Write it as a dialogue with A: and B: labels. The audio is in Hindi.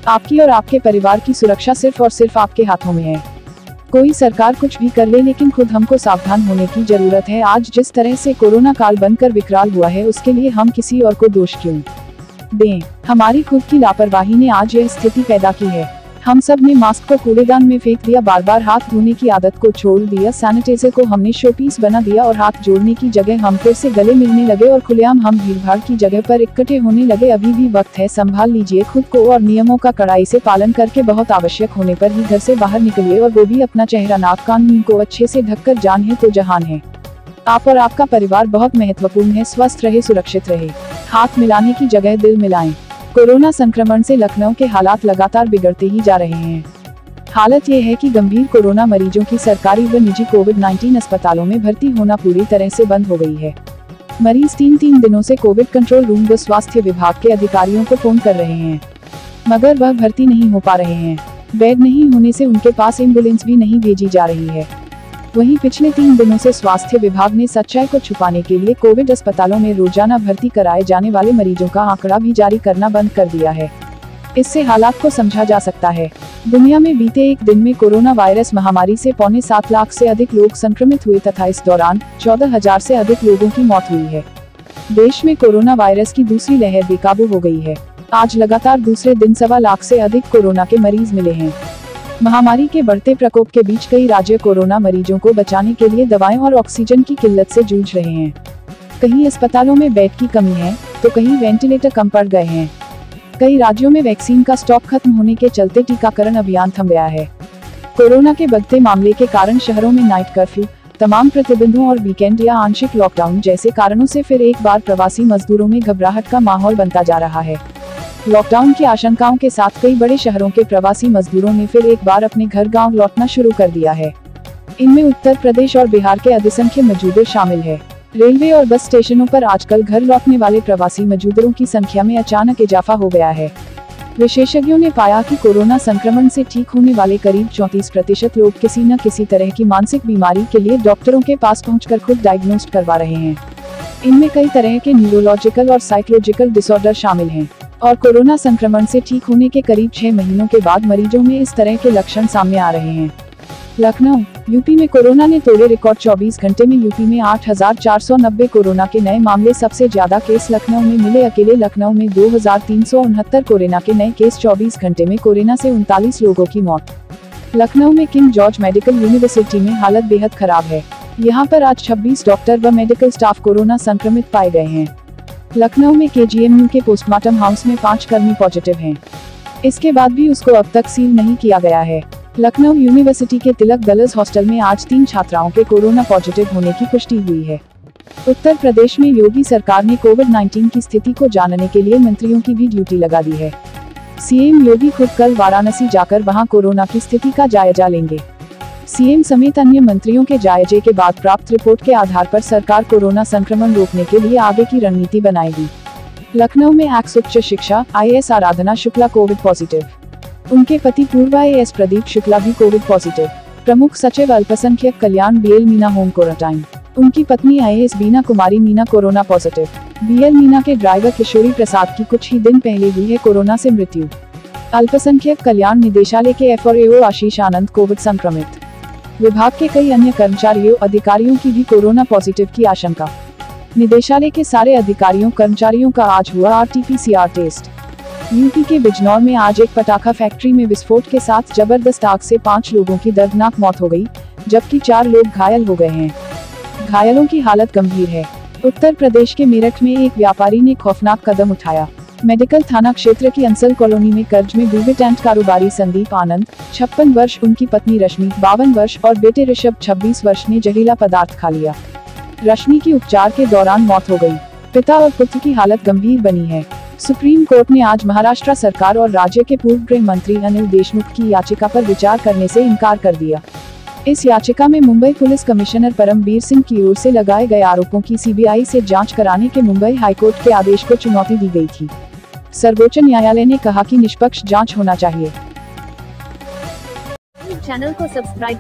A: आपकी और आपके परिवार की सुरक्षा सिर्फ और सिर्फ आपके हाथों में है। कोई सरकार कुछ भी कर ले, लेकिन खुद हमको सावधान होने की जरूरत है। आज जिस तरह से कोरोना काल बनकर विकराल हुआ है, उसके लिए हम किसी और को दोष क्यों दें। हमारी खुद की लापरवाही ने आज यह स्थिति पैदा की है। हम सब ने मास्क को कूड़ेदान में फेंक दिया, बार बार हाथ धोने की आदत को छोड़ दिया, सैनिटाइजर को हमने शोपीस बना दिया और हाथ जोड़ने की जगह हम फिर से गले मिलने लगे और खुलेआम हम भीड़भाड़ की जगह पर इकट्ठे होने लगे। अभी भी वक्त है, संभाल लीजिए खुद को और नियमों का कड़ाई से पालन करके बहुत आवश्यक होने पर ही घर से बाहर निकलिए, और वो भी अपना चेहरा, नाक, कान, मुंह को अच्छे से ढककर। जान है तो जहान है। आप और आपका परिवार बहुत महत्वपूर्ण है। स्वस्थ रहे, सुरक्षित रहे। हाथ मिलाने की जगह दिल मिलाएं। कोरोना संक्रमण से लखनऊ के हालात लगातार बिगड़ते ही जा रहे हैं। हालत ये है कि गंभीर कोरोना मरीजों की सरकारी व निजी कोविड-19 अस्पतालों में भर्ती होना पूरी तरह से बंद हो गई है। मरीज 3 दिनों से कोविड कंट्रोल रूम व स्वास्थ्य विभाग के अधिकारियों को फोन कर रहे हैं, मगर वह भर्ती नहीं हो पा रहे हैं। बेड नहीं होने से उनके पास एम्बुलेंस भी नहीं भेजी जा रही है। वहीं पिछले 3 दिनों से स्वास्थ्य विभाग ने सच्चाई को छुपाने के लिए कोविड अस्पतालों में रोजाना भर्ती कराए जाने वाले मरीजों का आंकड़ा भी जारी करना बंद कर दिया है। इससे हालात को समझा जा सकता है। दुनिया में बीते एक दिन में कोरोना वायरस महामारी से 7.25 लाख से अधिक लोग संक्रमित हुए तथा इस दौरान 14,000 से अधिक लोगों की मौत हुई है। देश में कोरोना वायरस की दूसरी लहर बेकाबू हो गई है। आज लगातार दूसरे दिन 1.25 लाख से अधिक कोरोना के मरीज मिले हैं। महामारी के बढ़ते प्रकोप के बीच कई राज्य कोरोना मरीजों को बचाने के लिए दवाओं और ऑक्सीजन की किल्लत से जूझ रहे हैं। कहीं अस्पतालों में बेड की कमी है तो कहीं वेंटिलेटर कम पड़ गए हैं। कई राज्यों में वैक्सीन का स्टॉक खत्म होने के चलते टीकाकरण अभियान थम गया है। कोरोना के बढ़ते मामले के कारण शहरों में नाइट कर्फ्यू, तमाम प्रतिबंधों और वीकेंड या आंशिक लॉकडाउन जैसे कारणों से फिर एक बार प्रवासी मजदूरों में घबराहट का माहौल बनता जा रहा है। लॉकडाउन की आशंकाओं के साथ कई बड़े शहरों के प्रवासी मजदूरों ने फिर एक बार अपने घर गांव लौटना शुरू कर दिया है। इनमें उत्तर प्रदेश और बिहार के अधिसंख्य मजदूर शामिल है। रेलवे और बस स्टेशनों पर आजकल घर लौटने वाले प्रवासी मजदूरों की संख्या में अचानक इजाफा हो गया है। विशेषज्ञों ने पाया कि कोरोना संक्रमण से ठीक होने वाले करीब 34% लोग किसी न किसी तरह की मानसिक बीमारी के लिए डॉक्टरों के पास पहुंचकर खुद डायग्नोस्ट करवा रहे हैं। इनमें कई तरह के न्यूरोलॉजिकल और साइकोलॉजिकल डिसऑर्डर शामिल हैं। और कोरोना संक्रमण से ठीक होने के करीब 6 महीनों के बाद मरीजों में इस तरह के लक्षण सामने आ रहे हैं। लखनऊ, यूपी में कोरोना ने तोड़े रिकॉर्ड। 24 घंटे में यूपी में 8,490 कोरोना के नए मामले। सबसे ज्यादा केस लखनऊ में मिले। अकेले लखनऊ में 2,369 कोरोना के नए केस। 24 घंटे में कोरोना से 39 लोगों की मौत। लखनऊ में किंग जॉर्ज मेडिकल यूनिवर्सिटी में हालत बेहद खराब है। यहाँ पर आज 26 डॉक्टर व मेडिकल स्टाफ कोरोना संक्रमित पाए गए हैं। लखनऊ में KGMU के पोस्टमार्टम हाउस में 5 कर्मी पॉजिटिव हैं। इसके बाद भी उसको अब तक सील नहीं किया गया है। लखनऊ यूनिवर्सिटी के तिलक गर्ल्स हॉस्टल में आज 3 छात्राओं के कोरोना पॉजिटिव होने की पुष्टि हुई है। उत्तर प्रदेश में योगी सरकार ने कोविड-19 की स्थिति को जानने के लिए मंत्रियों की भी ड्यूटी लगा दी है। सीएम योगी खुद कल वाराणसी जाकर वहां कोरोना की स्थिति का जायजा लेंगे। सीएम समेत अन्य मंत्रियों के जायजे के बाद प्राप्त रिपोर्ट के आधार पर सरकार कोरोना संक्रमण रोकने के लिए आगे की रणनीति बनाएगी। लखनऊ में एक्स उच्च शिक्षा IAS Aradhana Shukla Covid positive. उनके पति पूर्व IAS प्रदीप शुक्ला भी कोविड पॉजिटिव। प्रमुख सचिव अल्पसंख्यक कल्याण BL मीना होम क्वारंटाइन। उनकी पत्नी IAS Beena Kumari Meena corona positive. BL Meena के ड्राइवर किशोरी प्रसाद की कुछ ही दिन पहले हुई है कोरोना से मृत्यु। अल्पसंख्यक कल्याण निदेशालय के FRAO आशीष आनंद कोविड संक्रमित। विभाग के कई अन्य कर्मचारियों अधिकारियों की भी कोरोना पॉजिटिव की आशंका। निदेशालय के सारे अधिकारियों कर्मचारियों का आज हुआ RT-PCR टेस्ट। यूपी के बिजनौर में आज एक पटाखा फैक्ट्री में विस्फोट के साथ जबरदस्त आग से 5 लोगों की दर्दनाक मौत हो गई, जबकि 4 लोग घायल हो गए हैं। घायलों की हालत गंभीर है। उत्तर प्रदेश के मेरठ में एक व्यापारी ने खौफनाक कदम उठाया। मेडिकल थाना क्षेत्र की अंसल कॉलोनी में कर्ज में डूबे टेंट कारोबारी संदीप आनंद 56 वर्ष, उनकी पत्नी रश्मि 52 वर्ष और बेटे ऋषभ 26 वर्ष ने जहरीला पदार्थ खा लिया। रश्मि की उपचार के दौरान मौत हो गई। पिता और पुत्र की हालत गंभीर बनी है। सुप्रीम कोर्ट ने आज महाराष्ट्र सरकार और राज्य के पूर्व गृह मंत्री अनिल देशमुख की याचिका पर विचार करने से इनकार कर दिया। इस याचिका में मुंबई पुलिस कमिश्नर परमबीर सिंह की ओर से लगाए गए आरोपों की CBI से जांच कराने के मुंबई हाईकोर्ट के आदेश को चुनौती दी गई थी। सर्वोच्च न्यायालय ने कहा कि निष्पक्ष जांच होना चाहिए।
B: चैनल को सब्सक्राइब